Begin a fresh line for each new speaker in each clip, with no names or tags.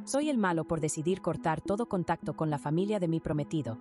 Soy el malo por decidir cortar todo contacto con la familia de mi prometido.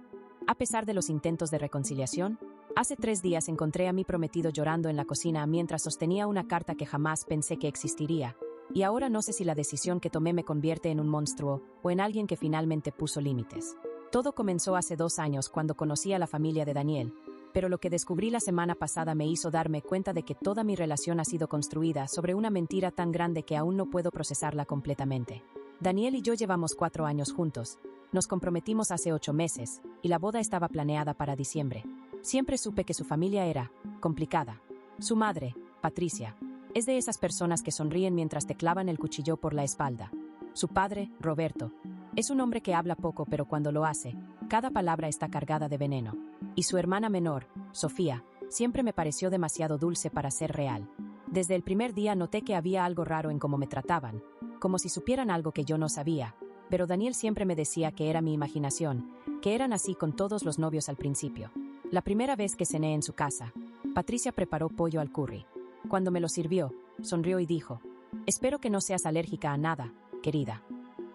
A pesar de los intentos de reconciliación, hace 3 días encontré a mi prometido llorando en la cocina mientras sostenía una carta que jamás pensé que existiría, y ahora no sé si la decisión que tomé me convierte en un monstruo o en alguien que finalmente puso límites. Todo comenzó hace 2 años cuando conocí a la familia de Daniel, pero lo que descubrí la semana pasada me hizo darme cuenta de que toda mi relación ha sido construida sobre una mentira tan grande que aún no puedo procesarla completamente. Daniel y yo llevamos 4 años juntos. Nos comprometimos hace 8 meses, y la boda estaba planeada para diciembre. Siempre supe que su familia era complicada. Su madre, Patricia, es de esas personas que sonríen mientras te clavan el cuchillo por la espalda. Su padre, Roberto, es un hombre que habla poco, pero cuando lo hace, cada palabra está cargada de veneno. Y su hermana menor, Sofía, siempre me pareció demasiado dulce para ser real. Desde el primer día noté que había algo raro en cómo me trataban, como si supieran algo que yo no sabía, pero Daniel siempre me decía que era mi imaginación, que eran así con todos los novios al principio. La primera vez que cené en su casa, Patricia preparó pollo al curry. Cuando me lo sirvió, sonrió y dijo: «Espero que no seas alérgica a nada, querida».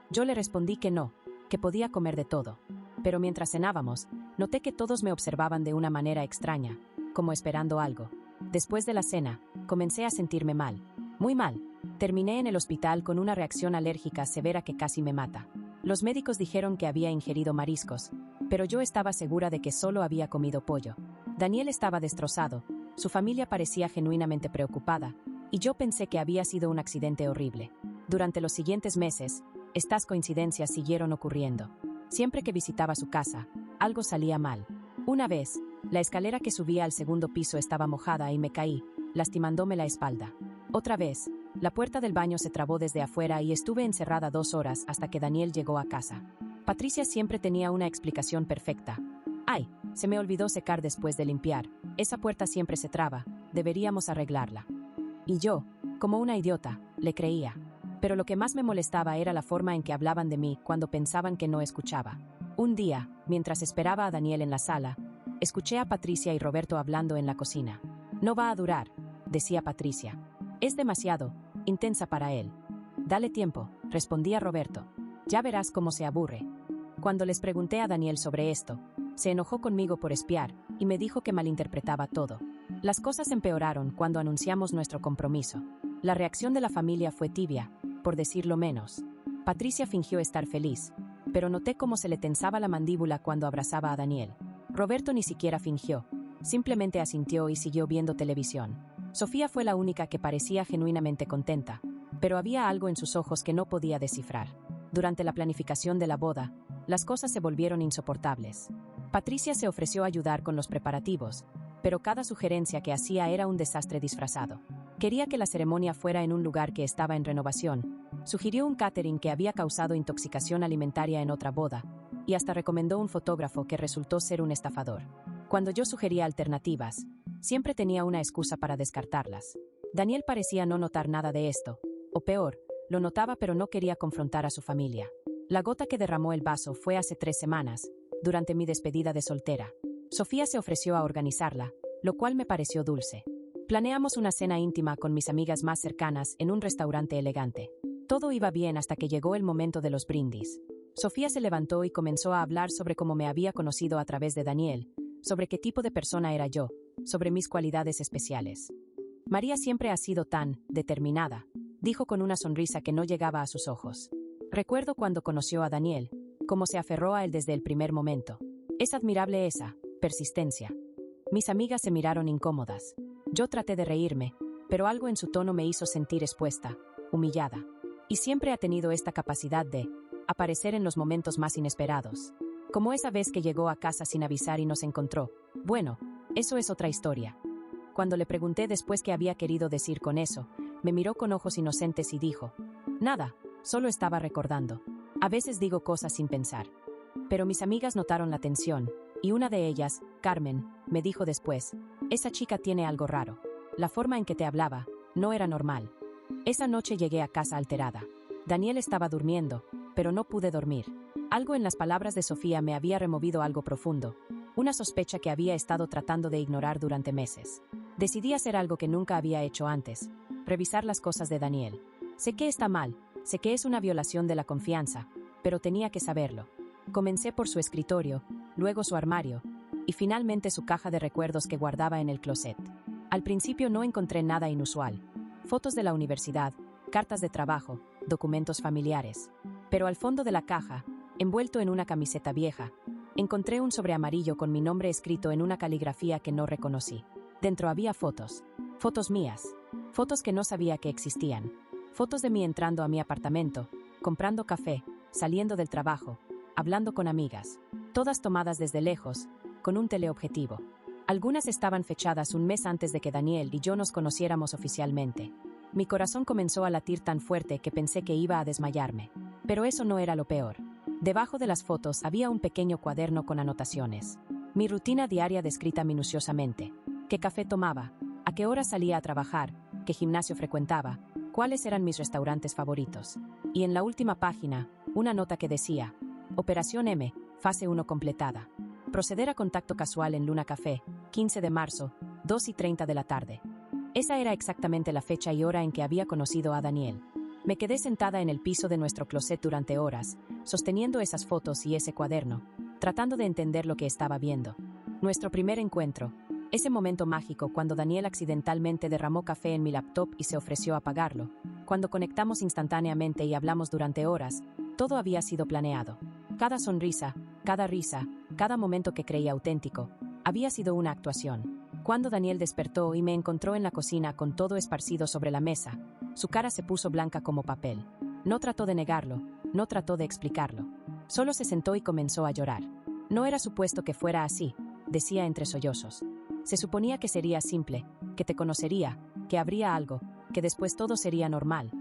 Yo le respondí que no, que podía comer de todo. Pero mientras cenábamos, noté que todos me observaban de una manera extraña, como esperando algo. Después de la cena, comencé a sentirme mal, muy mal. Terminé en el hospital con una reacción alérgica severa que casi me mata. Los médicos dijeron que había ingerido mariscos, pero yo estaba segura de que solo había comido pollo. Daniel estaba destrozado, su familia parecía genuinamente preocupada, y yo pensé que había sido un accidente horrible. Durante los siguientes meses, estas coincidencias siguieron ocurriendo. Siempre que visitaba su casa, algo salía mal. Una vez, la escalera que subía al segundo piso estaba mojada y me caí, lastimándome la espalda. Otra vez, la puerta del baño se trabó desde afuera y estuve encerrada 2 horas hasta que Daniel llegó a casa. Patricia siempre tenía una explicación perfecta. «Ay, se me olvidó secar después de limpiar. Esa puerta siempre se traba. Deberíamos arreglarla». Y yo, como una idiota, le creía. Pero lo que más me molestaba era la forma en que hablaban de mí cuando pensaban que no escuchaba. Un día, mientras esperaba a Daniel en la sala, escuché a Patricia y Roberto hablando en la cocina. «No va a durar», decía Patricia. «Es demasiado intensa para él». «Dale tiempo», respondía Roberto. «Ya verás cómo se aburre». Cuando les pregunté a Daniel sobre esto, se enojó conmigo por espiar y me dijo que malinterpretaba todo. Las cosas empeoraron cuando anunciamos nuestro compromiso. La reacción de la familia fue tibia, por decirlo menos. Patricia fingió estar feliz, pero noté cómo se le tensaba la mandíbula cuando abrazaba a Daniel. Roberto ni siquiera fingió, simplemente asintió y siguió viendo televisión. Sofía fue la única que parecía genuinamente contenta, pero había algo en sus ojos que no podía descifrar. Durante la planificación de la boda, las cosas se volvieron insoportables. Patricia se ofreció a ayudar con los preparativos, pero cada sugerencia que hacía era un desastre disfrazado. Quería que la ceremonia fuera en un lugar que estaba en renovación, sugirió un catering que había causado intoxicación alimentaria en otra boda, y hasta recomendó un fotógrafo que resultó ser un estafador. Cuando yo sugería alternativas, siempre tenía una excusa para descartarlas. Daniel parecía no notar nada de esto, o peor, lo notaba pero no quería confrontar a su familia. La gota que derramó el vaso fue hace 3 semanas, durante mi despedida de soltera. Sofía se ofreció a organizarla, lo cual me pareció dulce. Planeamos una cena íntima con mis amigas más cercanas en un restaurante elegante. Todo iba bien hasta que llegó el momento de los brindis. Sofía se levantó y comenzó a hablar sobre cómo me había conocido a través de Daniel, sobre qué tipo de persona era yo, sobre mis cualidades especiales. «María siempre ha sido tan determinada», dijo con una sonrisa que no llegaba a sus ojos. Recuerdo cuando conoció a Daniel, cómo se aferró a él desde el primer momento. Es admirable esa persistencia. Mis amigas se miraron incómodas. Yo traté de reírme, pero algo en su tono me hizo sentir expuesta, humillada. Y siempre ha tenido esta capacidad de aparecer en los momentos más inesperados. Como esa vez que llegó a casa sin avisar y nos encontró. Bueno, eso es otra historia. Cuando le pregunté después qué había querido decir con eso, me miró con ojos inocentes y dijo: «Nada, solo estaba recordando. A veces digo cosas sin pensar». Pero mis amigas notaron la tensión, y una de ellas, Carmen, me dijo después: «Esa chica tiene algo raro. La forma en que te hablaba no era normal». Esa noche llegué a casa alterada. Daniel estaba durmiendo, pero no pude dormir. Algo en las palabras de Sofía me había removido algo profundo, una sospecha que había estado tratando de ignorar durante meses. Decidí hacer algo que nunca había hecho antes: revisar las cosas de Daniel. Sé que está mal, Sé que es una violación de la confianza, pero tenía que saberlo. Comencé por su escritorio, luego su armario, y finalmente su caja de recuerdos que guardaba en el closet. Al principio no encontré nada inusual. Fotos de la universidad, cartas de trabajo, documentos familiares. Pero al fondo de la caja, envuelto en una camiseta vieja, encontré un sobre amarillo con mi nombre escrito en una caligrafía que no reconocí. Dentro había fotos. Fotos mías. Fotos que no sabía que existían. Fotos de mí entrando a mi apartamento, comprando café, saliendo del trabajo, hablando con amigas. Todas tomadas desde lejos, con un teleobjetivo. Algunas estaban fechadas un mes antes de que Daniel y yo nos conociéramos oficialmente. Mi corazón comenzó a latir tan fuerte que pensé que iba a desmayarme. Pero eso no era lo peor. Debajo de las fotos había un pequeño cuaderno con anotaciones. Mi rutina diaria descrita minuciosamente. ¿Qué café tomaba? ¿A qué hora salía a trabajar? ¿Qué gimnasio frecuentaba? ¿Cuáles eran mis restaurantes favoritos? Y en la última página, una nota que decía: Operación M, fase 1 completada. Proceder a contacto casual en Luna Café, 15 de marzo, 2:30 de la tarde. Esa era exactamente la fecha y hora en que había conocido a Daniel. Me quedé sentada en el piso de nuestro closet durante horas, sosteniendo esas fotos y ese cuaderno, tratando de entender lo que estaba viendo. Nuestro primer encuentro, ese momento mágico cuando Daniel accidentalmente derramó café en mi laptop y se ofreció a pagarlo, cuando conectamos instantáneamente y hablamos durante horas, todo había sido planeado. Cada sonrisa, cada risa, cada momento que creía auténtico, había sido una actuación. Cuando Daniel despertó y me encontró en la cocina con todo esparcido sobre la mesa, su cara se puso blanca como papel. No trató de negarlo, no trató de explicarlo. Solo se sentó y comenzó a llorar. No era supuesto que fuera así, decía entre sollozos. Se suponía que sería simple, que te conocería, que habría algo, que después todo sería normal.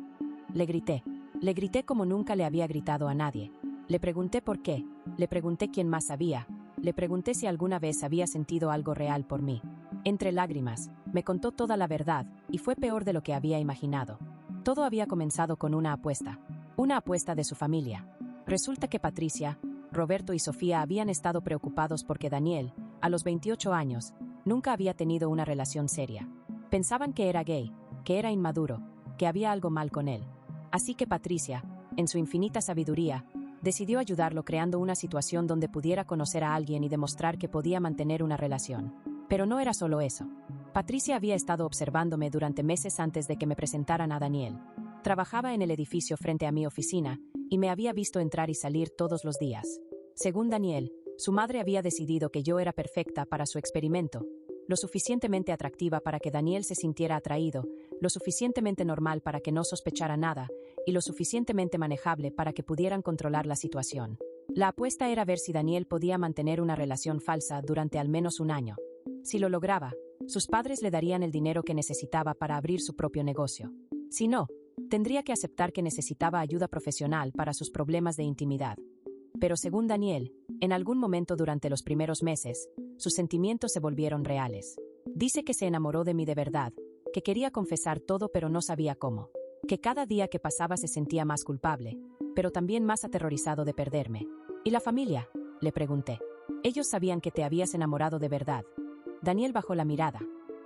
Le grité como nunca le había gritado a nadie. Le pregunté por qué, le pregunté quién más sabía, le pregunté si alguna vez había sentido algo real por mí. Entre lágrimas, me contó toda la verdad, y fue peor de lo que había imaginado. Todo había comenzado con una apuesta de su familia. Resulta que Patricia, Roberto y Sofía habían estado preocupados porque Daniel, a los 28 años, nunca había tenido una relación seria. Pensaban que era gay, que era inmaduro, que había algo mal con él. Así que Patricia, en su infinita sabiduría, decidió ayudarlo creando una situación donde pudiera conocer a alguien y demostrar que podía mantener una relación. Pero no era solo eso. Patricia había estado observándome durante meses antes de que me presentaran a Daniel. Trabajaba en el edificio frente a mi oficina y me había visto entrar y salir todos los días. Según Daniel, su madre había decidido que yo era perfecta para su experimento, lo suficientemente atractiva para que Daniel se sintiera atraído, lo suficientemente normal para que no sospechara nada y lo suficientemente manejable para que pudieran controlar la situación. La apuesta era ver si Daniel podía mantener una relación falsa durante al menos un año. Si lo lograba, sus padres le darían el dinero que necesitaba para abrir su propio negocio. Si no, tendría que aceptar que necesitaba ayuda profesional para sus problemas de intimidad. Pero según Daniel, en algún momento durante los primeros meses, sus sentimientos se volvieron reales. Dice que se enamoró de mí de verdad, que quería confesar todo pero no sabía cómo. Que cada día que pasaba se sentía más culpable, pero también más aterrorizado de perderme. ¿Y la familia?, le pregunté. Ellos sabían que te habías enamorado de verdad. Daniel bajó la mirada.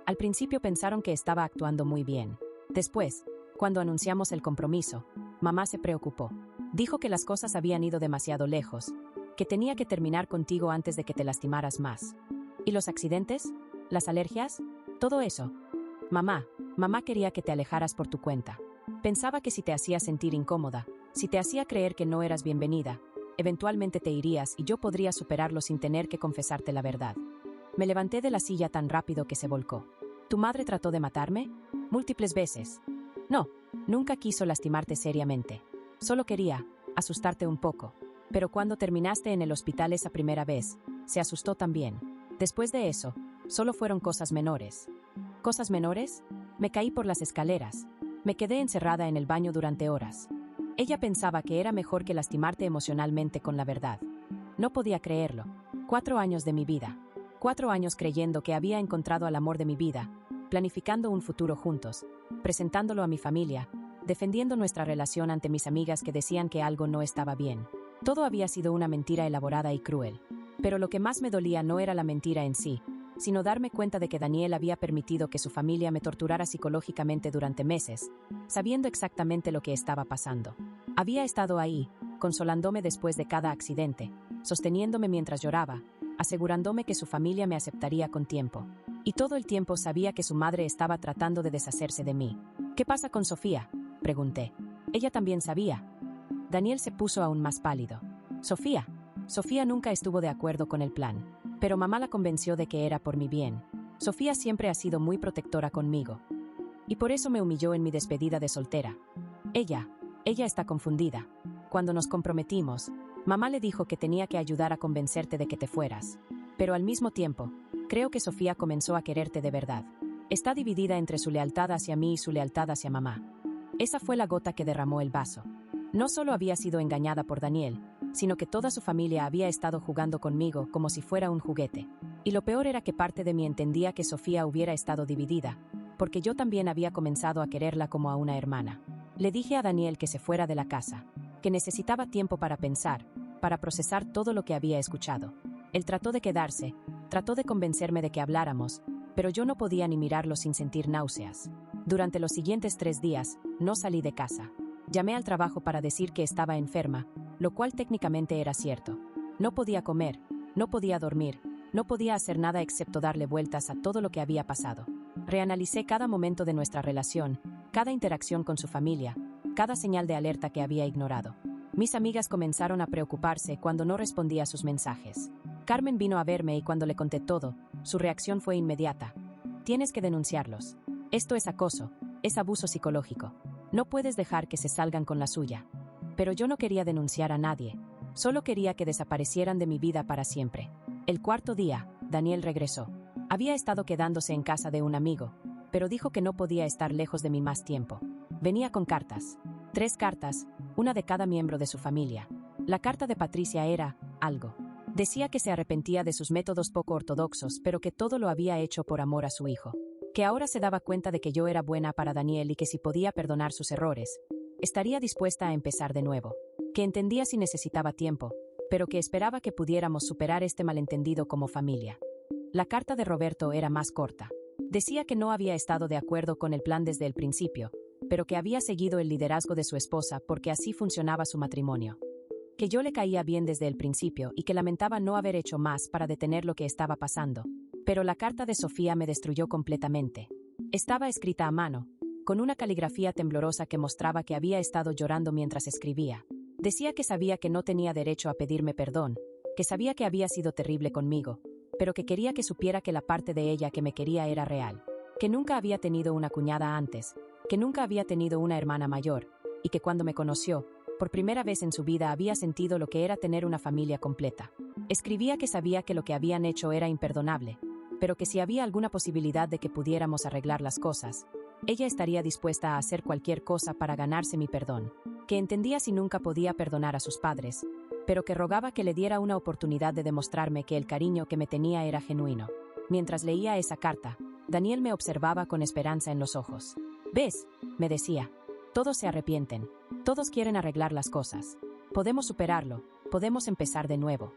Al principio pensaron que estaba actuando muy bien. Después, cuando anunciamos el compromiso, mamá se preocupó. Dijo que las cosas habían ido demasiado lejos, que tenía que terminar contigo antes de que te lastimaras más. ¿Y los accidentes? ¿Las alergias? Todo eso. Mamá quería que te alejaras por tu cuenta. Pensaba que si te hacía sentir incómoda, si te hacía creer que no eras bienvenida, eventualmente te irías y yo podría superarlo sin tener que confesarte la verdad. Me levanté de la silla tan rápido que se volcó. ¿Tu madre trató de matarme? Múltiples veces. No, nunca quiso lastimarte seriamente. Solo quería asustarte un poco. Pero cuando terminaste en el hospital esa primera vez, se asustó también. Después de eso, solo fueron cosas menores. ¿Cosas menores? Me caí por las escaleras. Me quedé encerrada en el baño durante horas. Ella pensaba que era mejor que lastimarte emocionalmente con la verdad. No podía creerlo. 4 años de mi vida. 4 años creyendo que había encontrado al amor de mi vida, planificando un futuro juntos, presentándolo a mi familia, defendiendo nuestra relación ante mis amigas que decían que algo no estaba bien. Todo había sido una mentira elaborada y cruel. Pero lo que más me dolía no era la mentira en sí, sino darme cuenta de que Daniel había permitido que su familia me torturara psicológicamente durante meses, sabiendo exactamente lo que estaba pasando. Había estado ahí, consolándome después de cada accidente, sosteniéndome mientras lloraba, asegurándome que su familia me aceptaría con tiempo. Y todo el tiempo sabía que su madre estaba tratando de deshacerse de mí. ¿Qué pasa con Sofía?, pregunté. Ella también sabía. Daniel se puso aún más pálido. Sofía. Sofía nunca estuvo de acuerdo con el plan, pero mamá la convenció de que era por mi bien. Sofía siempre ha sido muy protectora conmigo. Y por eso me humilló en mi despedida de soltera. Ella está confundida. Cuando nos comprometimos, mamá le dijo que tenía que ayudar a convencerte de que te fueras. Pero al mismo tiempo, creo que Sofía comenzó a quererte de verdad. Está dividida entre su lealtad hacia mí y su lealtad hacia mamá. Esa fue la gota que derramó el vaso. No solo había sido engañada por Daniel, sino que toda su familia había estado jugando conmigo como si fuera un juguete. Y lo peor era que parte de mí entendía que Sofía hubiera estado dividida, porque yo también había comenzado a quererla como a una hermana. Le dije a Daniel que se fuera de la casa, que necesitaba tiempo para pensar, para procesar todo lo que había escuchado. Él trató de quedarse, trató de convencerme de que habláramos, pero yo no podía ni mirarlo sin sentir náuseas. Durante los siguientes 3 días, no salí de casa. Llamé al trabajo para decir que estaba enferma, lo cual técnicamente era cierto. No podía comer, no podía dormir, no podía hacer nada excepto darle vueltas a todo lo que había pasado. Reanalicé cada momento de nuestra relación, cada interacción con su familia, cada señal de alerta que había ignorado. Mis amigas comenzaron a preocuparse cuando no respondía a sus mensajes. Carmen vino a verme y cuando le conté todo, su reacción fue inmediata. Tienes que denunciarlos. Esto es acoso, es abuso psicológico. No puedes dejar que se salgan con la suya. Pero yo no quería denunciar a nadie. Solo quería que desaparecieran de mi vida para siempre. El 4.º día, Daniel regresó. Había estado quedándose en casa de un amigo, pero dijo que no podía estar lejos de mí más tiempo. Venía con cartas. 3 cartas, una de cada miembro de su familia. La carta de Patricia era algo. Decía que se arrepentía de sus métodos poco ortodoxos, pero que todo lo había hecho por amor a su hijo. Que ahora se daba cuenta de que yo era buena para Daniel y que si podía perdonar sus errores, estaría dispuesta a empezar de nuevo. Que entendía si necesitaba tiempo, pero que esperaba que pudiéramos superar este malentendido como familia. La carta de Roberto era más corta. Decía que no había estado de acuerdo con el plan desde el principio, pero que había seguido el liderazgo de su esposa porque así funcionaba su matrimonio. Que yo le caía bien desde el principio y que lamentaba no haber hecho más para detener lo que estaba pasando. Pero la carta de Sofía me destruyó completamente. Estaba escrita a mano, con una caligrafía temblorosa que mostraba que había estado llorando mientras escribía. Decía que sabía que no tenía derecho a pedirme perdón, que sabía que había sido terrible conmigo, pero que quería que supiera que la parte de ella que me quería era real, que nunca había tenido una cuñada antes, que nunca había tenido una hermana mayor, y que cuando me conoció, por primera vez en su vida había sentido lo que era tener una familia completa. Escribía que sabía que lo que habían hecho era imperdonable, pero que si había alguna posibilidad de que pudiéramos arreglar las cosas, ella estaría dispuesta a hacer cualquier cosa para ganarse mi perdón, que entendía si nunca podía perdonar a sus padres, pero que rogaba que le diera una oportunidad de demostrarme que el cariño que me tenía era genuino. Mientras leía esa carta, Daniel me observaba con esperanza en los ojos. «¿Ves?», me decía. «Todos se arrepienten. Todos quieren arreglar las cosas. Podemos superarlo, podemos empezar de nuevo».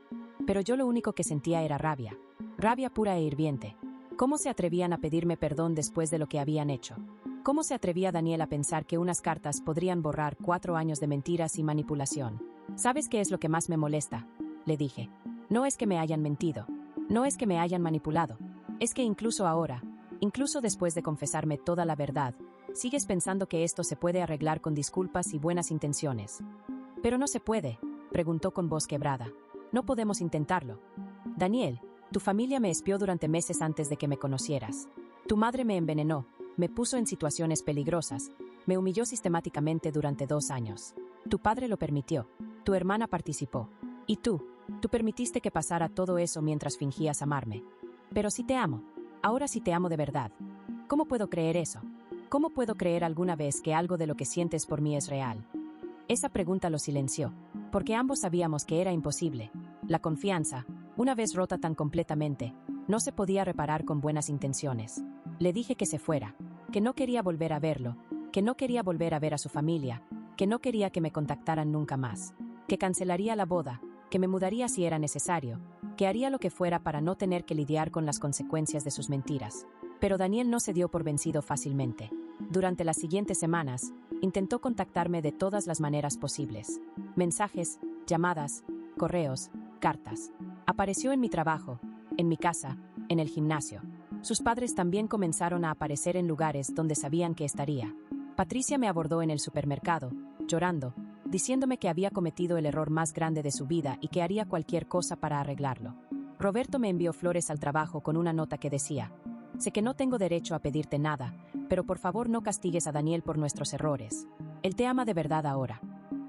Pero yo lo único que sentía era rabia. Rabia pura e hirviente. ¿Cómo se atrevían a pedirme perdón después de lo que habían hecho? ¿Cómo se atrevía Daniel a pensar que unas cartas podrían borrar 4 años de mentiras y manipulación? ¿Sabes qué es lo que más me molesta?, le dije. No es que me hayan mentido. No es que me hayan manipulado. Es que incluso ahora, incluso después de confesarme toda la verdad, sigues pensando que esto se puede arreglar con disculpas y buenas intenciones. «¿Pero no se puede?», preguntó con voz quebrada. «No podemos intentarlo. Daniel, tu familia me espió durante meses antes de que me conocieras. Tu madre me envenenó, me puso en situaciones peligrosas, me humilló sistemáticamente durante 2 años. Tu padre lo permitió, tu hermana participó. Y tú permitiste que pasara todo eso mientras fingías amarme. Pero sí te amo. Ahora sí te amo de verdad. ¿Cómo puedo creer eso? ¿Cómo puedo creer alguna vez que algo de lo que sientes por mí es real?». Esa pregunta lo silenció, porque ambos sabíamos que era imposible. La confianza, una vez rota tan completamente, no se podía reparar con buenas intenciones. Le dije que se fuera, que no quería volver a verlo, que no quería volver a ver a su familia, que no quería que me contactaran nunca más, que cancelaría la boda, que me mudaría si era necesario, que haría lo que fuera para no tener que lidiar con las consecuencias de sus mentiras. Pero Daniel no se dio por vencido fácilmente. Durante las siguientes semanas, Intentó contactarme de todas las maneras posibles. Mensajes, llamadas, correos, cartas. Apareció en mi trabajo, en mi casa, en el gimnasio. Sus padres también comenzaron a aparecer en lugares donde sabían que estaría. Patricia me abordó en el supermercado, llorando, diciéndome que había cometido el error más grande de su vida y que haría cualquier cosa para arreglarlo. Roberto me envió flores al trabajo con una nota que decía: sé que no tengo derecho a pedirte nada, pero por favor no castigues a Daniel por nuestros errores. Él te ama de verdad ahora.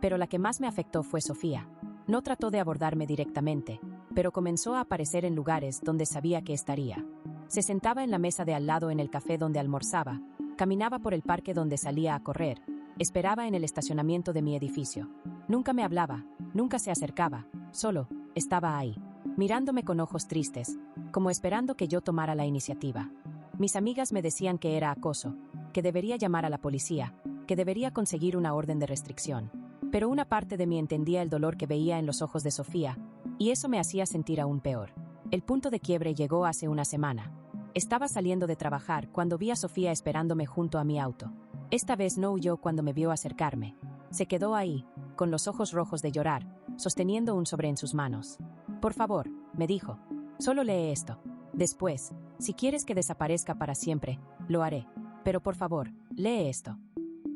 Pero la que más me afectó fue Sofía. No trató de abordarme directamente, pero comenzó a aparecer en lugares donde sabía que estaría. Se sentaba en la mesa de al lado en el café donde almorzaba, caminaba por el parque donde salía a correr, esperaba en el estacionamiento de mi edificio. Nunca me hablaba, nunca se acercaba, solo estaba ahí, mirándome con ojos tristes, como esperando que yo tomara la iniciativa. Mis amigas me decían que era acoso, que debería llamar a la policía, que debería conseguir una orden de restricción. Pero una parte de mí entendía el dolor que veía en los ojos de Sofía, y eso me hacía sentir aún peor. El punto de quiebre llegó hace una semana. Estaba saliendo de trabajar cuando vi a Sofía esperándome junto a mi auto. Esta vez no huyó cuando me vio acercarme. Se quedó ahí, con los ojos rojos de llorar, sosteniendo un sobre en sus manos. Por favor, me dijo, solo lee esto. Después, si quieres que desaparezca para siempre, lo haré. Pero por favor, lee esto.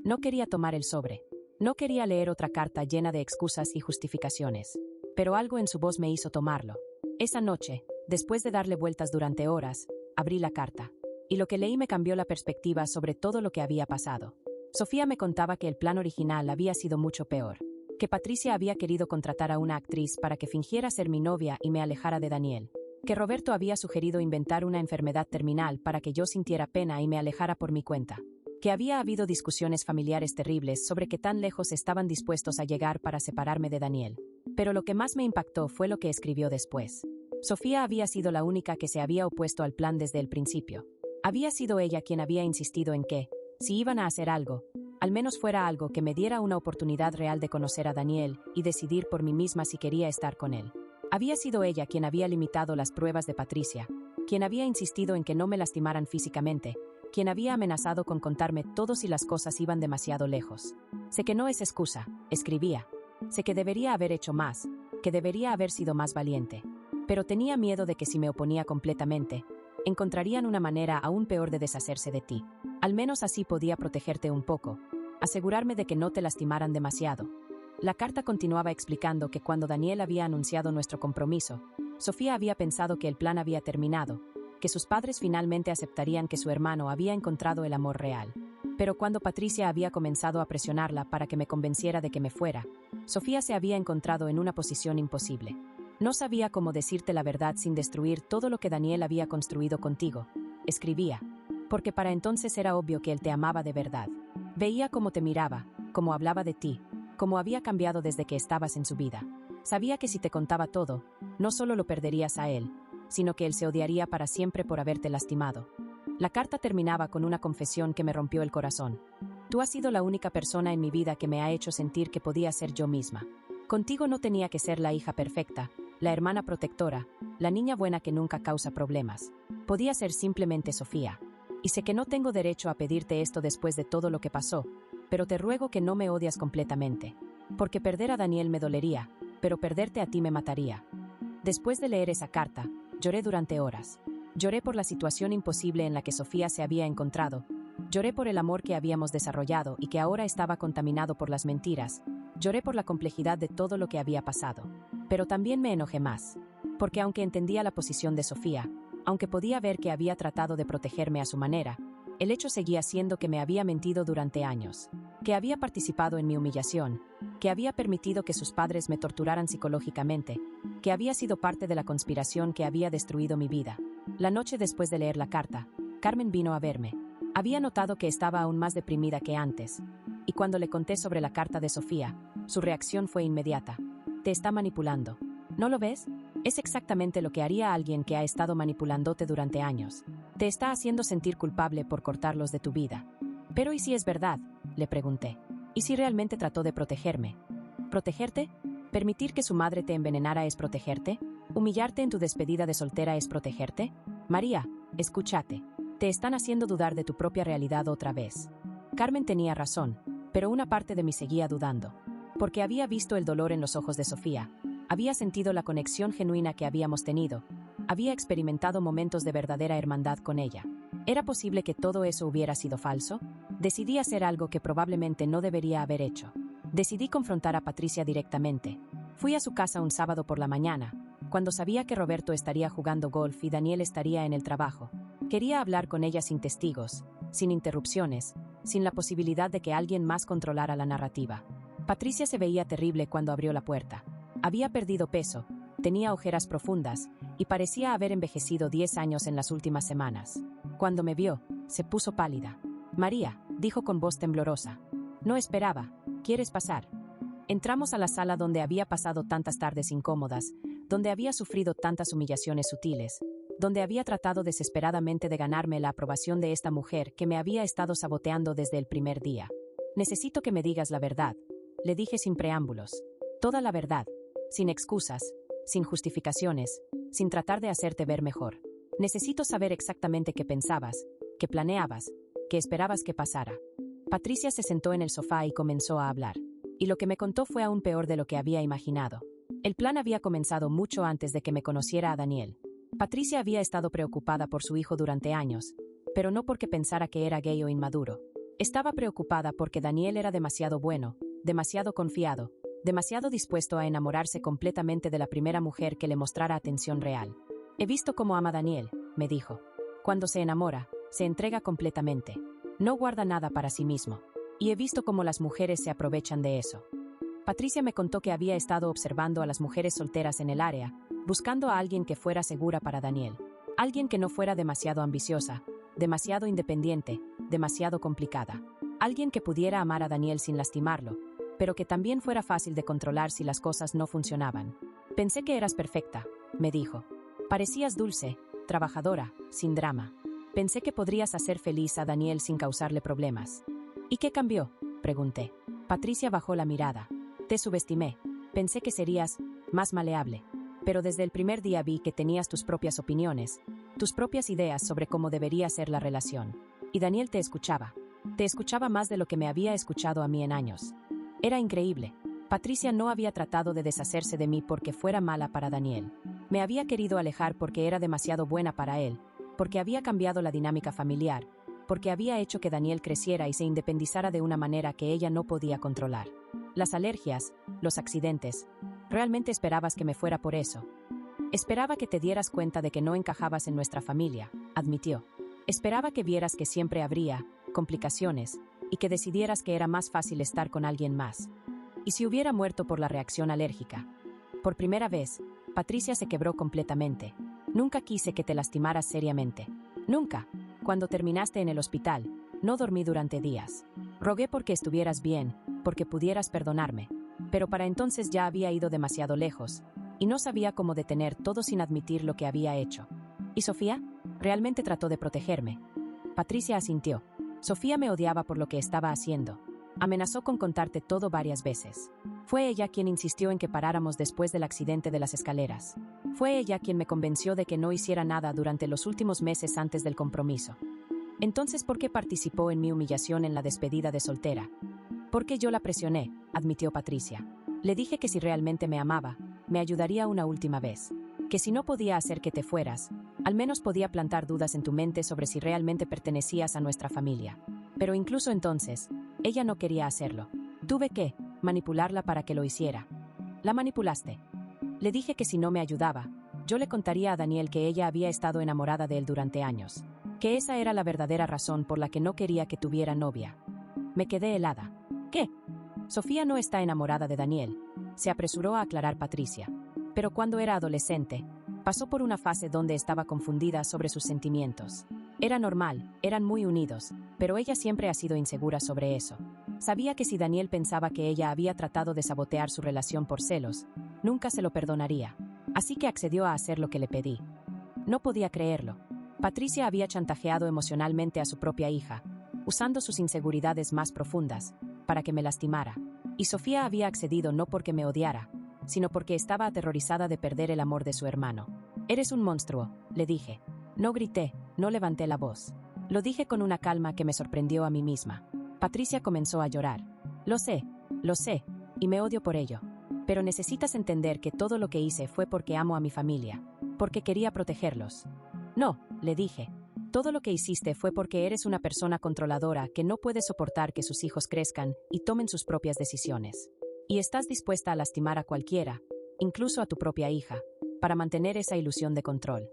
No quería tomar el sobre. No quería leer otra carta llena de excusas y justificaciones. Pero algo en su voz me hizo tomarlo. Esa noche, después de darle vueltas durante horas, abrí la carta. Y lo que leí me cambió la perspectiva sobre todo lo que había pasado. Sofía me contaba que el plan original había sido mucho peor. Que Patricia había querido contratar a una actriz para que fingiera ser mi novia y me alejara de Daniel. Que Roberto había sugerido inventar una enfermedad terminal para que yo sintiera pena y me alejara por mi cuenta. Que había habido discusiones familiares terribles sobre qué tan lejos estaban dispuestos a llegar para separarme de Daniel. Pero lo que más me impactó fue lo que escribió después. Sofía había sido la única que se había opuesto al plan desde el principio. Había sido ella quien había insistido en que, si iban a hacer algo, al menos fuera algo que me diera una oportunidad real de conocer a Daniel y decidir por mí misma si quería estar con él. Había sido ella quien había limitado las pruebas de Patricia, quien había insistido en que no me lastimaran físicamente, quien había amenazado con contarme todo si las cosas iban demasiado lejos. Sé que no es excusa, escribía. Sé que debería haber hecho más, que debería haber sido más valiente. Pero tenía miedo de que si me oponía completamente, encontrarían una manera aún peor de deshacerse de ti. Al menos así podía protegerte un poco, asegurarme de que no te lastimaran demasiado. La carta continuaba explicando que cuando Daniel había anunciado nuestro compromiso, Sofía había pensado que el plan había terminado, que sus padres finalmente aceptarían que su hermano había encontrado el amor real. Pero cuando Patricia había comenzado a presionarla para que me convenciera de que me fuera, Sofía se había encontrado en una posición imposible. No sabía cómo decirte la verdad sin destruir todo lo que Daniel había construido contigo, escribía, porque para entonces era obvio que él te amaba de verdad. Veía cómo te miraba, cómo hablaba de ti, cómo había cambiado desde que estabas en su vida. Sabía que si te contaba todo, no solo lo perderías a él, sino que él se odiaría para siempre por haberte lastimado. La carta terminaba con una confesión que me rompió el corazón. Tú has sido la única persona en mi vida que me ha hecho sentir que podía ser yo misma. Contigo no tenía que ser la hija perfecta, la hermana protectora, la niña buena que nunca causa problemas. Podía ser simplemente Sofía. Y sé que no tengo derecho a pedirte esto después de todo lo que pasó, pero te ruego que no me odias completamente. Porque perder a Daniel me dolería, pero perderte a ti me mataría. Después de leer esa carta, lloré durante horas. Lloré por la situación imposible en la que Sofía se había encontrado. Lloré por el amor que habíamos desarrollado y que ahora estaba contaminado por las mentiras. Lloré por la complejidad de todo lo que había pasado. Pero también me enojé más. Porque aunque entendía la posición de Sofía, aunque podía ver que había tratado de protegerme a su manera, el hecho seguía siendo que me había mentido durante años, que había participado en mi humillación, que había permitido que sus padres me torturaran psicológicamente, que había sido parte de la conspiración que había destruido mi vida. La noche después de leer la carta, Carmen vino a verme. Había notado que estaba aún más deprimida que antes, y cuando le conté sobre la carta de Sofía, su reacción fue inmediata. Te está manipulando. ¿No lo ves? Es exactamente lo que haría alguien que ha estado manipulándote durante años. Te está haciendo sentir culpable por cortarlos de tu vida. Pero ¿y si es verdad?, le pregunté. ¿Y si realmente trató de protegerme? ¿Protegerte? ¿Permitir que su madre te envenenara es protegerte? ¿Humillarte en tu despedida de soltera es protegerte? María, escúchate. Te están haciendo dudar de tu propia realidad otra vez. Carmen tenía razón. pero una parte de mí seguía dudando. Porque había visto el dolor en los ojos de Sofía, había sentido la conexión genuina que habíamos tenido, había experimentado momentos de verdadera hermandad con ella. ¿Era posible que todo eso hubiera sido falso? Decidí hacer algo que probablemente no debería haber hecho. Decidí confrontar a Patricia directamente. Fui a su casa un sábado por la mañana, cuando sabía que Roberto estaría jugando golf y Daniel estaría en el trabajo. Quería hablar con ella sin testigos, sin interrupciones, sin la posibilidad de que alguien más controlara la narrativa. Patricia se veía terrible cuando abrió la puerta. Había perdido peso, tenía ojeras profundas y parecía haber envejecido 10 años en las últimas semanas. Cuando me vio, se puso pálida. «María», dijo con voz temblorosa. «No esperaba. ¿Quieres pasar?» Entramos a la sala donde había pasado tantas tardes incómodas, donde había sufrido tantas humillaciones sutiles, donde había tratado desesperadamente de ganarme la aprobación de esta mujer que me había estado saboteando desde el primer día. «Necesito que me digas la verdad», le dije sin preámbulos. «Toda la verdad, sin excusas, sin justificaciones, sin tratar de hacerte ver mejor. Necesito saber exactamente qué pensabas, qué planeabas, qué esperabas que pasara». Patricia se sentó en el sofá y comenzó a hablar. Y lo que me contó fue aún peor de lo que había imaginado. El plan había comenzado mucho antes de que me conociera a Daniel. Patricia había estado preocupada por su hijo durante años, pero no porque pensara que era gay o inmaduro. Estaba preocupada porque Daniel era demasiado bueno, demasiado confiado, demasiado dispuesto a enamorarse completamente de la primera mujer que le mostrara atención real. «He visto cómo ama Daniel», me dijo. «Cuando se enamora, se entrega completamente. No guarda nada para sí mismo. Y he visto cómo las mujeres se aprovechan de eso». Patricia me contó que había estado observando a las mujeres solteras en el área, buscando a alguien que fuera segura para Daniel. Alguien que no fuera demasiado ambiciosa, demasiado independiente, demasiado complicada. Alguien que pudiera amar a Daniel sin lastimarlo, pero que también fuera fácil de controlar si las cosas no funcionaban. «Pensé que eras perfecta», me dijo. «Parecías dulce, trabajadora, sin drama. Pensé que podrías hacer feliz a Daniel sin causarle problemas». «¿Y qué cambió?», pregunté. Patricia bajó la mirada. «Te subestimé. Pensé que serías más maleable. Pero desde el primer día vi que tenías tus propias opiniones, tus propias ideas sobre cómo debería ser la relación. Y Daniel te escuchaba. Te escuchaba más de lo que me había escuchado a mí en años. Era increíble. Patricia no había tratado de deshacerse de mí porque fuera mala para Daniel. Me había querido alejar porque era demasiado buena para él, porque había cambiado la dinámica familiar, porque había hecho que Daniel creciera y se independizara de una manera que ella no podía controlar. Las alergias, los accidentes. Realmente esperabas que me fuera por eso. Esperaba que te dieras cuenta de que no encajabas en nuestra familia», admitió. «Esperaba que vieras que siempre habría complicaciones y que decidieras que era más fácil estar con alguien más. ¿Y si hubiera muerto por la reacción alérgica?» Por primera vez, Patricia se quebró completamente. «Nunca quise que te lastimaras seriamente. Nunca. Cuando terminaste en el hospital, no dormí durante días. Rogué porque estuvieras bien, porque pudieras perdonarme. Pero para entonces ya había ido demasiado lejos, y no sabía cómo detener todo sin admitir lo que había hecho. ¿Y Sofía? Realmente trató de protegerme». Patricia asintió. «Sofía me odiaba por lo que estaba haciendo. Amenazó con contarte todo varias veces. Fue ella quien insistió en que paráramos después del accidente de las escaleras. Fue ella quien me convenció de que no hiciera nada durante los últimos meses antes del compromiso. Entonces, ¿por qué participó en mi humillación en la despedida de soltera?» «Porque yo la presioné», admitió Patricia. «Le dije que si realmente me amaba, me ayudaría una última vez. Que si no podía hacer que te fueras, al menos podía plantar dudas en tu mente sobre si realmente pertenecías a nuestra familia. Pero incluso entonces, ella no quería hacerlo. Tuve que manipularla para que lo hiciera». «¿La manipulaste?» «Le dije que si no me ayudaba, yo le contaría a Daniel que ella había estado enamorada de él durante años. Que esa era la verdadera razón por la que no quería que tuviera novia». Me quedé helada. «¿Qué? Sofía no está enamorada de Daniel», se apresuró a aclarar Patricia. «Pero cuando era adolescente, pasó por una fase donde estaba confundida sobre sus sentimientos. Era normal, eran muy unidos, pero ella siempre ha sido insegura sobre eso. Sabía que si Daniel pensaba que ella había tratado de sabotear su relación por celos, nunca se lo perdonaría. Así que accedió a hacer lo que le pedí». No podía creerlo. Patricia había chantajeado emocionalmente a su propia hija, usando sus inseguridades más profundas, para que me lastimara. Y Sofía había accedido no porque me odiara, sino porque estaba aterrorizada de perder el amor de su hermano. «Eres un monstruo», le dije. No grité, no levanté la voz. Lo dije con una calma que me sorprendió a mí misma. Patricia comenzó a llorar. lo sé, y me odio por ello. Pero necesitas entender que todo lo que hice fue porque amo a mi familia, porque quería protegerlos. No, le dije. Todo lo que hiciste fue porque eres una persona controladora que no puede soportar que sus hijos crezcan y tomen sus propias decisiones. Y estás dispuesta a lastimar a cualquiera, incluso a tu propia hija, para mantener esa ilusión de control.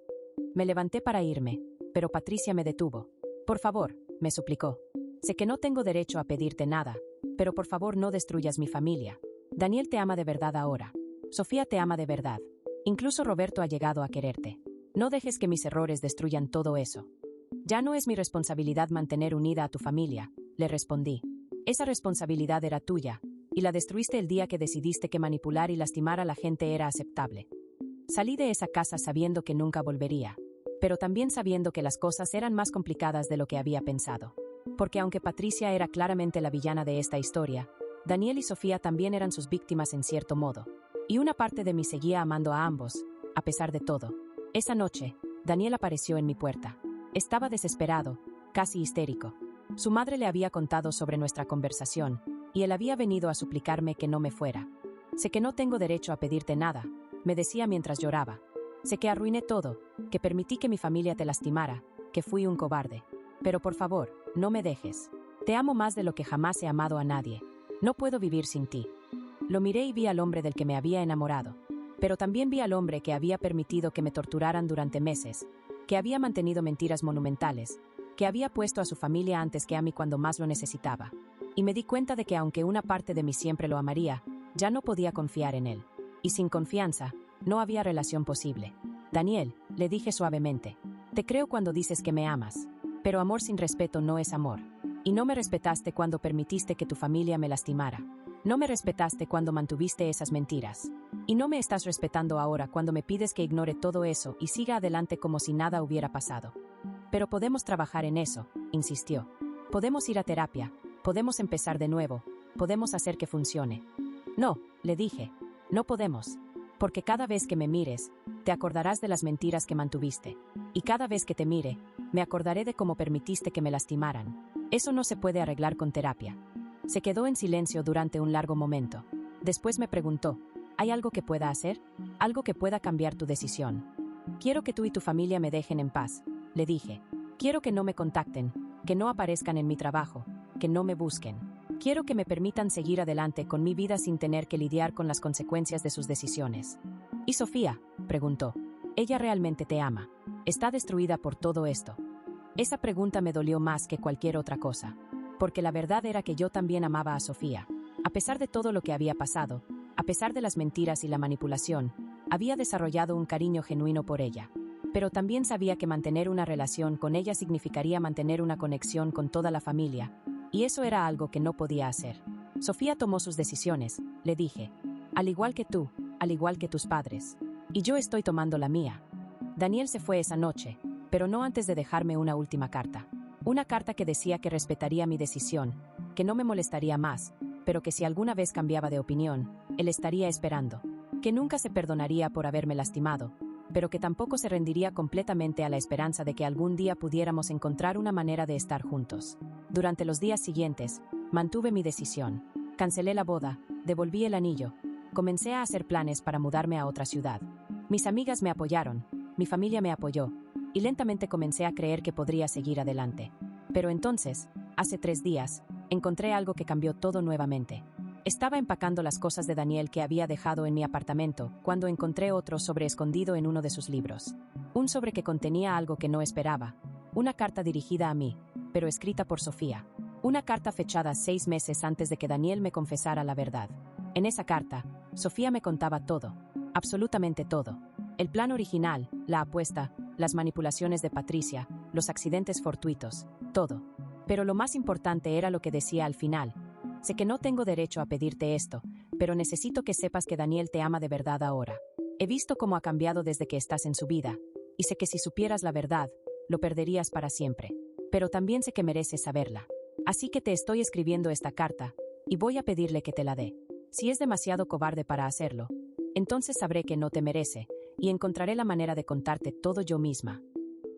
Me levanté para irme, pero Patricia me detuvo. Por favor, me suplicó. Sé que no tengo derecho a pedirte nada, pero por favor no destruyas mi familia. Daniel te ama de verdad ahora. Sofía te ama de verdad. Incluso Roberto ha llegado a quererte. No dejes que mis errores destruyan todo eso. Ya no es mi responsabilidad mantener unida a tu familia, le respondí. Esa responsabilidad era tuya, y la destruiste el día que decidiste que manipular y lastimar a la gente era aceptable. Salí de esa casa sabiendo que nunca volvería, pero también sabiendo que las cosas eran más complicadas de lo que había pensado. Porque aunque Patricia era claramente la villana de esta historia, Daniel y Sofía también eran sus víctimas en cierto modo. Y una parte de mí seguía amando a ambos, a pesar de todo. Esa noche, Daniel apareció en mi puerta. Estaba desesperado, casi histérico. Su madre le había contado sobre nuestra conversación, y él había venido a suplicarme que no me fuera. Sé que no tengo derecho a pedirte nada, me decía mientras lloraba. Sé que arruiné todo, que permití que mi familia te lastimara, que fui un cobarde. Pero por favor, no me dejes. Te amo más de lo que jamás he amado a nadie. No puedo vivir sin ti. Lo miré y vi al hombre del que me había enamorado. Pero también vi al hombre que había permitido que me torturaran durante meses, que había mantenido mentiras monumentales, que había puesto a su familia antes que a mí cuando más lo necesitaba. Y me di cuenta de que aunque una parte de mí siempre lo amaría, ya no podía confiar en él. Y sin confianza, no había relación posible. Daniel, le dije suavemente, te creo cuando dices que me amas, pero amor sin respeto no es amor. Y no me respetaste cuando permitiste que tu familia me lastimara. No me respetaste cuando mantuviste esas mentiras. Y no me estás respetando ahora cuando me pides que ignore todo eso y siga adelante como si nada hubiera pasado. Pero podemos trabajar en eso, insistió. Podemos ir a terapia, podemos empezar de nuevo, podemos hacer que funcione. No, le dije, no podemos. Porque cada vez que me mires, te acordarás de las mentiras que mantuviste. Y cada vez que te mire, me acordaré de cómo permitiste que me lastimaran. Eso no se puede arreglar con terapia. Se quedó en silencio durante un largo momento. Después me preguntó, ¿hay algo que pueda hacer? ¿Algo que pueda cambiar tu decisión? Quiero que tú y tu familia me dejen en paz, le dije. Quiero que no me contacten, que no aparezcan en mi trabajo, que no me busquen. Quiero que me permitan seguir adelante con mi vida sin tener que lidiar con las consecuencias de sus decisiones. ¿Y Sofía?, preguntó. ¿Ella realmente te ama? ¿Está destruida por todo esto? Esa pregunta me dolió más que cualquier otra cosa, porque la verdad era que yo también amaba a Sofía. A pesar de todo lo que había pasado, a pesar de las mentiras y la manipulación, había desarrollado un cariño genuino por ella. Pero también sabía que mantener una relación con ella significaría mantener una conexión con toda la familia, y eso era algo que no podía hacer. Sofía tomó sus decisiones, le dije, al igual que tú, al igual que tus padres. Y yo estoy tomando la mía. Daniel se fue esa noche, pero no antes de dejarme una última carta. Una carta que decía que respetaría mi decisión, que no me molestaría más, pero que si alguna vez cambiaba de opinión, él estaría esperando. Que nunca se perdonaría por haberme lastimado, pero que tampoco se rendiría completamente a la esperanza de que algún día pudiéramos encontrar una manera de estar juntos. Durante los días siguientes, mantuve mi decisión. Cancelé la boda, devolví el anillo, comencé a hacer planes para mudarme a otra ciudad. Mis amigas me apoyaron, mi familia me apoyó, y lentamente comencé a creer que podría seguir adelante. Pero entonces, hace 3 días, encontré algo que cambió todo nuevamente. Estaba empacando las cosas de Daniel que había dejado en mi apartamento cuando encontré otro sobre escondido en uno de sus libros. Un sobre que contenía algo que no esperaba. Una carta dirigida a mí, pero escrita por Sofía. Una carta fechada 6 meses antes de que Daniel me confesara la verdad. En esa carta, Sofía me contaba todo, absolutamente todo. El plan original, la apuesta, las manipulaciones de Patricia, los accidentes fortuitos, todo. Pero lo más importante era lo que decía al final. Sé que no tengo derecho a pedirte esto, pero necesito que sepas que Daniel te ama de verdad ahora. He visto cómo ha cambiado desde que estás en su vida, y sé que si supieras la verdad, lo perderías para siempre. Pero también sé que mereces saberla. Así que te estoy escribiendo esta carta, y voy a pedirle que te la dé. Si es demasiado cobarde para hacerlo, entonces sabré que no te merece, y encontraré la manera de contarte todo yo misma.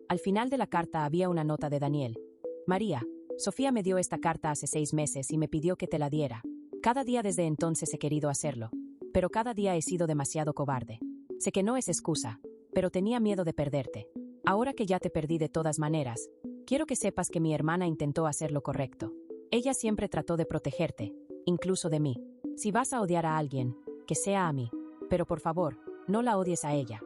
Al final de la carta había una nota de Daniel. María, Sofía me dio esta carta hace 6 meses y me pidió que te la diera. Cada día desde entonces he querido hacerlo, pero cada día he sido demasiado cobarde. Sé que no es excusa, pero tenía miedo de perderte. Ahora que ya te perdí de todas maneras, quiero que sepas que mi hermana intentó hacer lo correcto. Ella siempre trató de protegerte, incluso de mí. Si vas a odiar a alguien, que sea a mí. Pero por favor, no la odies a ella.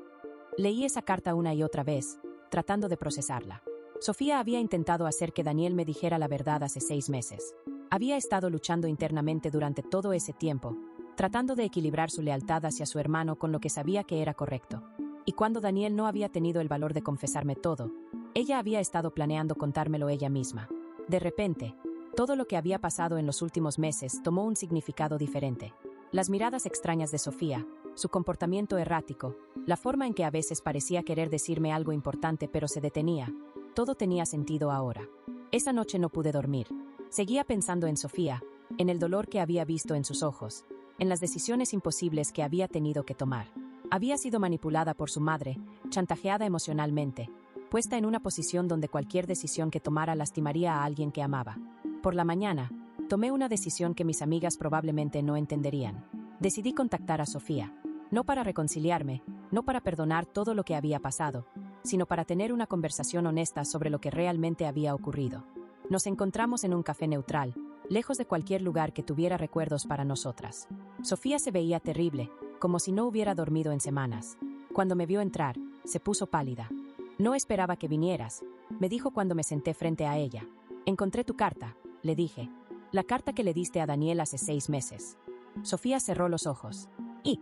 Leí esa carta una y otra vez, tratando de procesarla. Sofía había intentado hacer que Daniel me dijera la verdad hace 6 meses. Había estado luchando internamente durante todo ese tiempo, tratando de equilibrar su lealtad hacia su hermano con lo que sabía que era correcto. Y cuando Daniel no había tenido el valor de confesarme todo, ella había estado planeando contármelo ella misma. De repente, todo lo que había pasado en los últimos meses tomó un significado diferente. Las miradas extrañas de Sofía, su comportamiento errático, la forma en que a veces parecía querer decirme algo importante pero se detenía, todo tenía sentido ahora. Esa noche no pude dormir. Seguía pensando en Sofía, en el dolor que había visto en sus ojos, en las decisiones imposibles que había tenido que tomar. Había sido manipulada por su madre, chantajeada emocionalmente, puesta en una posición donde cualquier decisión que tomara lastimaría a alguien que amaba. Por la mañana, tomé una decisión que mis amigas probablemente no entenderían. Decidí contactar a Sofía, no para reconciliarme, no para perdonar todo lo que había pasado, sino para tener una conversación honesta sobre lo que realmente había ocurrido. Nos encontramos en un café neutral, lejos de cualquier lugar que tuviera recuerdos para nosotras. Sofía se veía terrible, como si no hubiera dormido en semanas. Cuando me vio entrar, se puso pálida. No esperaba que vinieras, me dijo cuando me senté frente a ella. Encontré tu carta, le dije. La carta que le diste a Daniel hace 6 meses. Sofía cerró los ojos. Y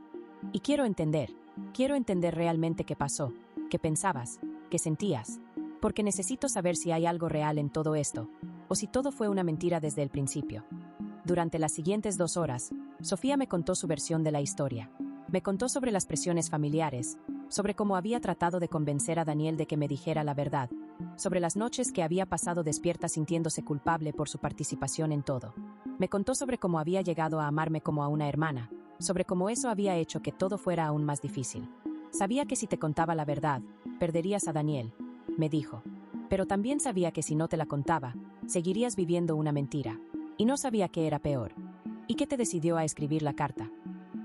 quiero entender realmente qué pasó, qué pensabas, qué sentías. Porque necesito saber si hay algo real en todo esto, o si todo fue una mentira desde el principio. Durante las siguientes 2 horas, Sofía me contó su versión de la historia. Me contó sobre las presiones familiares, sobre cómo había tratado de convencer a Daniel de que me dijera la verdad, sobre las noches que había pasado despierta sintiéndose culpable por su participación en todo. Me contó sobre cómo había llegado a amarme como a una hermana, sobre cómo eso había hecho que todo fuera aún más difícil. Sabía que si te contaba la verdad, perderías a Daniel, me dijo. Pero también sabía que si no te la contaba, seguirías viviendo una mentira. Y no sabía qué era peor. ¿Y qué te decidió a escribir la carta?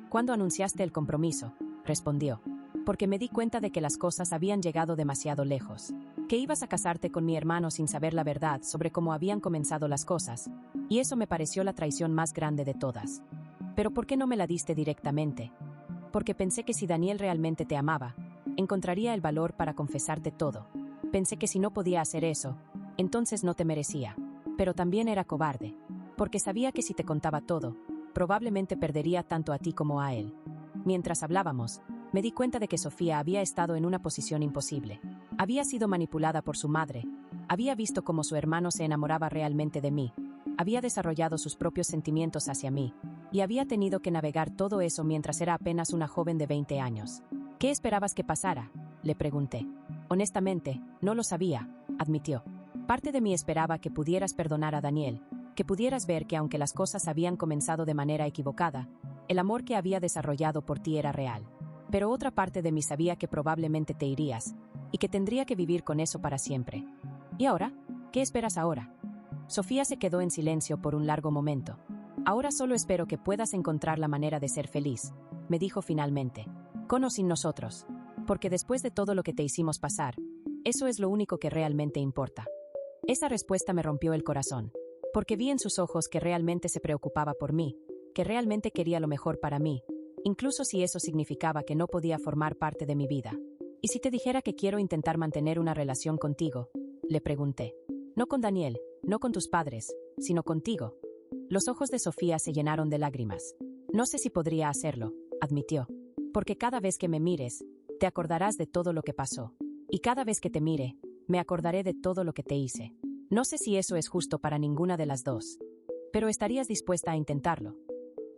Cuando anunciaste el compromiso, respondió. Porque me di cuenta de que las cosas habían llegado demasiado lejos. Que ibas a casarte con mi hermano sin saber la verdad sobre cómo habían comenzado las cosas. Y eso me pareció la traición más grande de todas. Pero ¿por qué no me la diste directamente? Porque pensé que si Daniel realmente te amaba, encontraría el valor para confesarte todo. Pensé que si no podía hacer eso, entonces no te merecía. Pero también era cobarde, porque sabía que si te contaba todo, probablemente perdería tanto a ti como a él. Mientras hablábamos, me di cuenta de que Sofía había estado en una posición imposible. Había sido manipulada por su madre, había visto cómo su hermano se enamoraba realmente de mí, había desarrollado sus propios sentimientos hacia mí, y había tenido que navegar todo eso mientras era apenas una joven de 20 años. ¿Qué esperabas que pasara?, le pregunté. Honestamente, no lo sabía, admitió. Parte de mí esperaba que pudieras perdonar a Daniel, que pudieras ver que aunque las cosas habían comenzado de manera equivocada, el amor que había desarrollado por ti era real. Pero otra parte de mí sabía que probablemente te irías, y que tendría que vivir con eso para siempre. ¿Y ahora? ¿Qué esperas ahora? Sofía se quedó en silencio por un largo momento. Ahora solo espero que puedas encontrar la manera de ser feliz, me dijo finalmente. Con o sin nosotros. Porque después de todo lo que te hicimos pasar, eso es lo único que realmente importa. Esa respuesta me rompió el corazón. Porque vi en sus ojos que realmente se preocupaba por mí, que realmente quería lo mejor para mí, incluso si eso significaba que no podía formar parte de mi vida. ¿Y si te dijera que quiero intentar mantener una relación contigo?, le pregunté. No con Daniel, no con tus padres, sino contigo. Los ojos de Sofía se llenaron de lágrimas. No sé si podría hacerlo, admitió. Porque cada vez que me mires, te acordarás de todo lo que pasó. Y cada vez que te mire, me acordaré de todo lo que te hice. No sé si eso es justo para ninguna de las dos. Pero estarías dispuesta a intentarlo.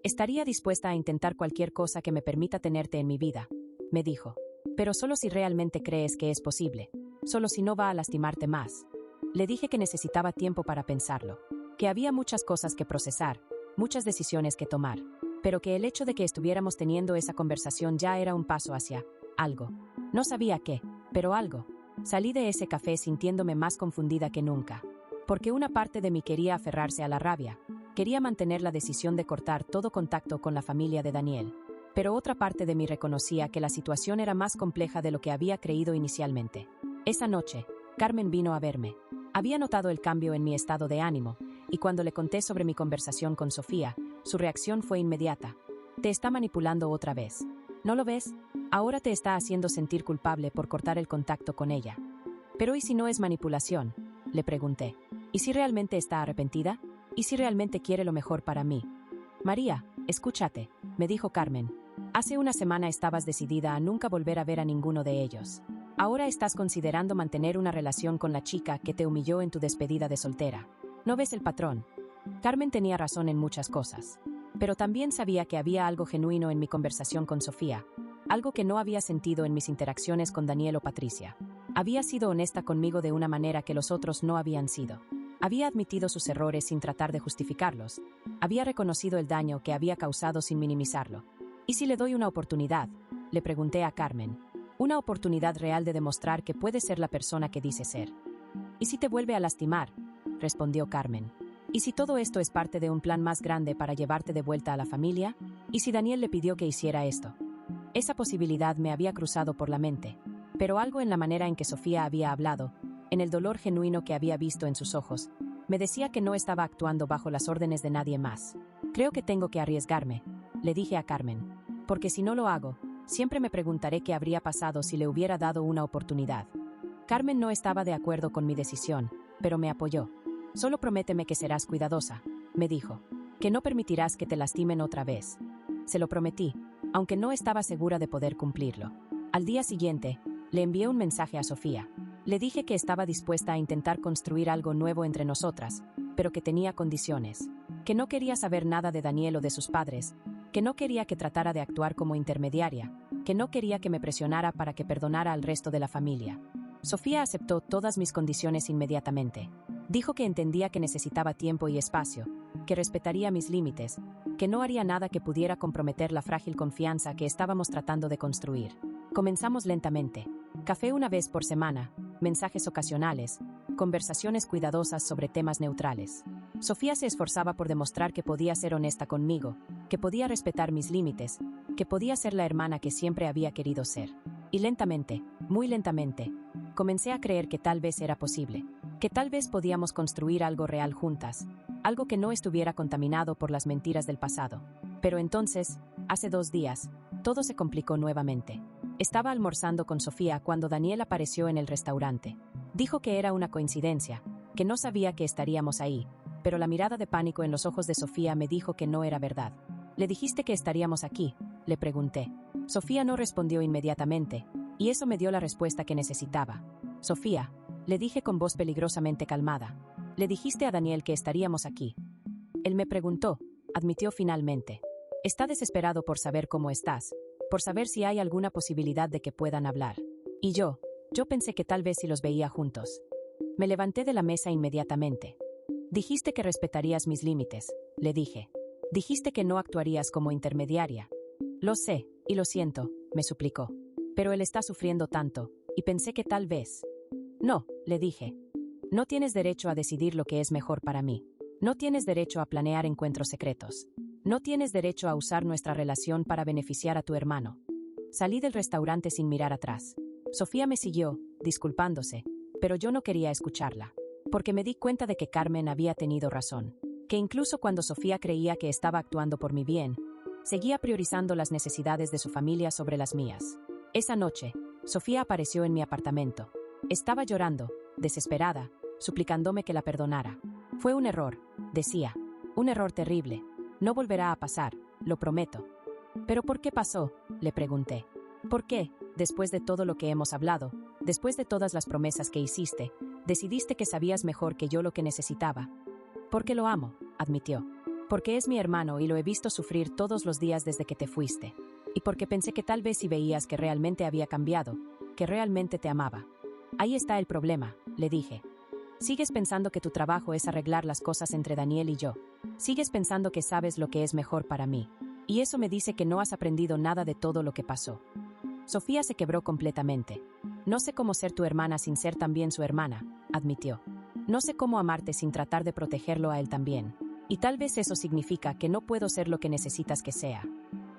Estaría dispuesta a intentar cualquier cosa que me permita tenerte en mi vida, me dijo. Pero solo si realmente crees que es posible. Solo si no va a lastimarte más. Le dije que necesitaba tiempo para pensarlo. Que había muchas cosas que procesar, muchas decisiones que tomar. Pero que el hecho de que estuviéramos teniendo esa conversación ya era un paso hacia algo. No sabía qué, pero algo. Salí de ese café sintiéndome más confundida que nunca. Porque una parte de mí quería aferrarse a la rabia, Quería mantener la decisión de cortar todo contacto con la familia de Daniel. Pero otra parte de mí reconocía que la situación era más compleja de lo que había creído inicialmente. Esa noche, Carmen vino a verme. Había notado el cambio en mi estado de ánimo, y cuando le conté sobre mi conversación con Sofía, su reacción fue inmediata. Te está manipulando otra vez. ¿No lo ves? Ahora te está haciendo sentir culpable por cortar el contacto con ella. Pero ¿y si no es manipulación? Le pregunté. ¿Y si realmente está arrepentida? ¿Y si realmente quiere lo mejor para mí? María, escúchate, me dijo Carmen. Hace una semana estabas decidida a nunca volver a ver a ninguno de ellos. Ahora estás considerando mantener una relación con la chica que te humilló en tu despedida de soltera. ¿No ves el patrón? Carmen tenía razón en muchas cosas. Pero también sabía que había algo genuino en mi conversación con Sofía, algo que no había sentido en mis interacciones con Daniel o Patricia. Había sido honesta conmigo de una manera que los otros no habían sido. Había admitido sus errores sin tratar de justificarlos. Había reconocido el daño que había causado sin minimizarlo. ¿Y si le doy una oportunidad? Le pregunté a Carmen. Una oportunidad real de demostrar que puede ser la persona que dice ser. ¿Y si te vuelve a lastimar? Respondió Carmen. ¿Y si todo esto es parte de un plan más grande para llevarte de vuelta a la familia? ¿Y si Daniel le pidió que hiciera esto? Esa posibilidad me había cruzado por la mente, pero algo en la manera en que Sofía había hablado, en el dolor genuino que había visto en sus ojos, me decía que no estaba actuando bajo las órdenes de nadie más. Creo que tengo que arriesgarme, le dije a Carmen, porque si no lo hago, siempre me preguntaré qué habría pasado si le hubiera dado una oportunidad. Carmen no estaba de acuerdo con mi decisión, pero me apoyó. Solo prométeme que serás cuidadosa, me dijo, que no permitirás que te lastimen otra vez. Se lo prometí, aunque no estaba segura de poder cumplirlo. Al día siguiente, le envié un mensaje a Sofía. Le dije que estaba dispuesta a intentar construir algo nuevo entre nosotras, pero que tenía condiciones. Que no quería saber nada de Daniel o de sus padres, que no quería que tratara de actuar como intermediaria, que no quería que me presionara para que perdonara al resto de la familia. Sofía aceptó todas mis condiciones inmediatamente. Dijo que entendía que necesitaba tiempo y espacio, que respetaría mis límites, que no haría nada que pudiera comprometer la frágil confianza que estábamos tratando de construir. Comenzamos lentamente. Café una vez por semana, mensajes ocasionales, conversaciones cuidadosas sobre temas neutrales. Sofía se esforzaba por demostrar que podía ser honesta conmigo, que podía respetar mis límites, que podía ser la hermana que siempre había querido ser. Y lentamente, muy lentamente, comencé a creer que tal vez era posible, que tal vez podíamos construir algo real juntas, algo que no estuviera contaminado por las mentiras del pasado. Pero entonces, hace 2 días, todo se complicó nuevamente. Estaba almorzando con Sofía cuando Daniel apareció en el restaurante. Dijo que era una coincidencia, que no sabía que estaríamos ahí, pero la mirada de pánico en los ojos de Sofía me dijo que no era verdad. ¿Le dijiste que estaríamos aquí?, le pregunté. Sofía no respondió inmediatamente, y eso me dio la respuesta que necesitaba. Sofía, le dije con voz peligrosamente calmada, ¿le dijiste a Daniel que estaríamos aquí? Él me preguntó, admitió finalmente. Está desesperado por saber cómo estás, por saber si hay alguna posibilidad de que puedan hablar. Y yo pensé que tal vez si los veía juntos. Me levanté de la mesa inmediatamente. Dijiste que respetarías mis límites, le dije. Dijiste que no actuarías como intermediaria. Lo sé, y lo siento, me suplicó. Pero él está sufriendo tanto, y pensé que tal vez... No, le dije. No tienes derecho a decidir lo que es mejor para mí. No tienes derecho a planear encuentros secretos. No tienes derecho a usar nuestra relación para beneficiar a tu hermano. Salí del restaurante sin mirar atrás. Sofía me siguió, disculpándose, pero yo no quería escucharla, porque me di cuenta de que Carmen había tenido razón, que incluso cuando Sofía creía que estaba actuando por mi bien, seguía priorizando las necesidades de su familia sobre las mías. Esa noche, Sofía apareció en mi apartamento. Estaba llorando, desesperada, suplicándome que la perdonara. Fue un error, decía, un error terrible. No volverá a pasar, lo prometo. ¿Pero por qué pasó?, le pregunté. ¿Por qué, después de todo lo que hemos hablado, después de todas las promesas que hiciste, decidiste que sabías mejor que yo lo que necesitaba? Porque lo amo, admitió. Porque es mi hermano y lo he visto sufrir todos los días desde que te fuiste. Y porque pensé que tal vez si veías que realmente había cambiado, que realmente te amaba. Ahí está el problema, le dije. Sigues pensando que tu trabajo es arreglar las cosas entre Daniel y yo. Sigues pensando que sabes lo que es mejor para mí. Y eso me dice que no has aprendido nada de todo lo que pasó. Sofía se quebró completamente. No sé cómo ser tu hermana sin ser también su hermana, admitió. No sé cómo amarte sin tratar de protegerlo a él también. Y tal vez eso significa que no puedo ser lo que necesitas que sea.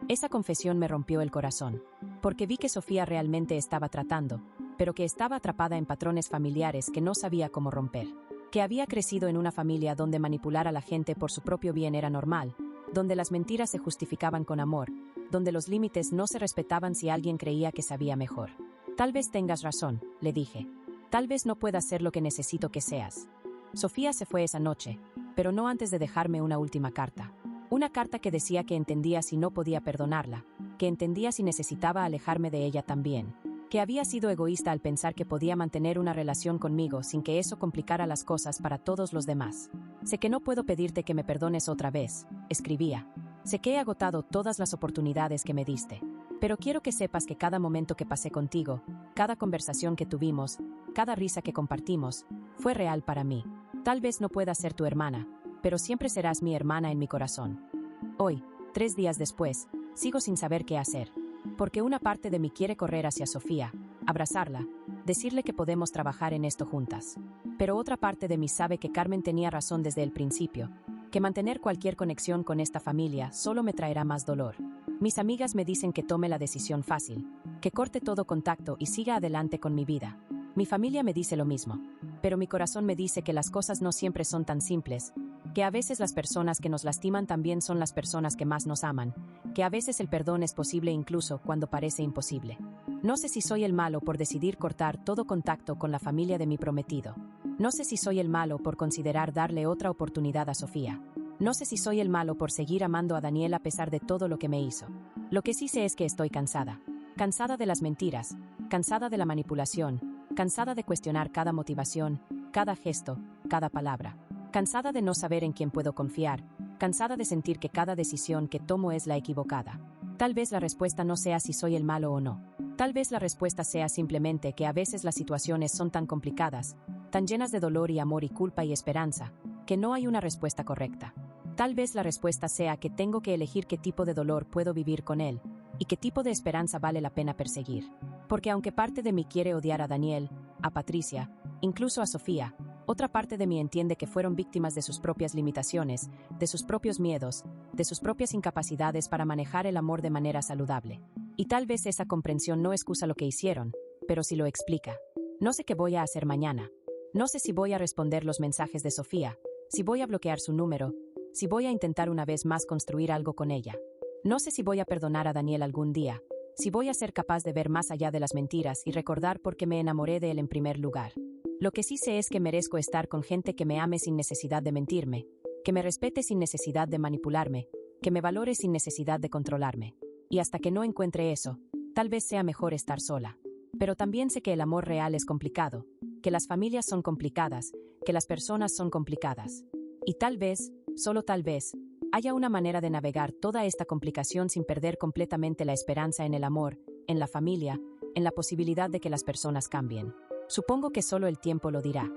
Esa confesión me rompió el corazón, porque vi que Sofía realmente estaba tratando, pero que estaba atrapada en patrones familiares que no sabía cómo romper. Que había crecido en una familia donde manipular a la gente por su propio bien era normal, donde las mentiras se justificaban con amor, donde los límites no se respetaban si alguien creía que sabía mejor. Tal vez tengas razón, le dije. Tal vez no puedas ser lo que necesito que seas. Sofía se fue esa noche, pero no antes de dejarme una última carta. Una carta que decía que entendía si no podía perdonarla, que entendía si necesitaba alejarme de ella también, que había sido egoísta al pensar que podía mantener una relación conmigo sin que eso complicara las cosas para todos los demás. Sé que no puedo pedirte que me perdones otra vez, escribía. Sé que he agotado todas las oportunidades que me diste, pero quiero que sepas que cada momento que pasé contigo, cada conversación que tuvimos, cada risa que compartimos, fue real para mí. Tal vez no pueda ser tu hermana, pero siempre serás mi hermana en mi corazón. Hoy, 3 días después, sigo sin saber qué hacer, porque una parte de mí quiere correr hacia Sofía, abrazarla, decirle que podemos trabajar en esto juntas. Pero otra parte de mí sabe que Carmen tenía razón desde el principio, que mantener cualquier conexión con esta familia solo me traerá más dolor. Mis amigas me dicen que tome la decisión fácil, que corte todo contacto y siga adelante con mi vida. Mi familia me dice lo mismo, pero mi corazón me dice que las cosas no siempre son tan simples, que a veces las personas que nos lastiman también son las personas que más nos aman, que a veces el perdón es posible incluso cuando parece imposible. No sé si soy el malo por decidir cortar todo contacto con la familia de mi prometido. No sé si soy el malo por considerar darle otra oportunidad a Sofía. No sé si soy el malo por seguir amando a Daniel a pesar de todo lo que me hizo. Lo que sí sé es que estoy cansada. Cansada de las mentiras, cansada de la manipulación, cansada de cuestionar cada motivación, cada gesto, cada palabra. Cansada de no saber en quién puedo confiar, cansada de sentir que cada decisión que tomo es la equivocada. Tal vez la respuesta no sea si soy el malo o no. Tal vez la respuesta sea simplemente que a veces las situaciones son tan complicadas, tan llenas de dolor y amor y culpa y esperanza, que no hay una respuesta correcta. Tal vez la respuesta sea que tengo que elegir qué tipo de dolor puedo vivir con él, y qué tipo de esperanza vale la pena perseguir. Porque aunque parte de mí quiere odiar a Daniel, a Patricia, incluso a Sofía, otra parte de mí entiende que fueron víctimas de sus propias limitaciones, de sus propios miedos, de sus propias incapacidades para manejar el amor de manera saludable. Y tal vez esa comprensión no excusa lo que hicieron, pero sí lo explica. No sé qué voy a hacer mañana. No sé si voy a responder los mensajes de Sofía, si voy a bloquear su número, si voy a intentar una vez más construir algo con ella. No sé si voy a perdonar a Daniel algún día, si voy a ser capaz de ver más allá de las mentiras y recordar por qué me enamoré de él en primer lugar. Lo que sí sé es que merezco estar con gente que me ame sin necesidad de mentirme, que me respete sin necesidad de manipularme, que me valore sin necesidad de controlarme. Y hasta que no encuentre eso, tal vez sea mejor estar sola. Pero también sé que el amor real es complicado, que las familias son complicadas, que las personas son complicadas. Y tal vez, solo tal vez, haya una manera de navegar toda esta complicación sin perder completamente la esperanza en el amor, en la familia, en la posibilidad de que las personas cambien. Supongo que solo el tiempo lo dirá.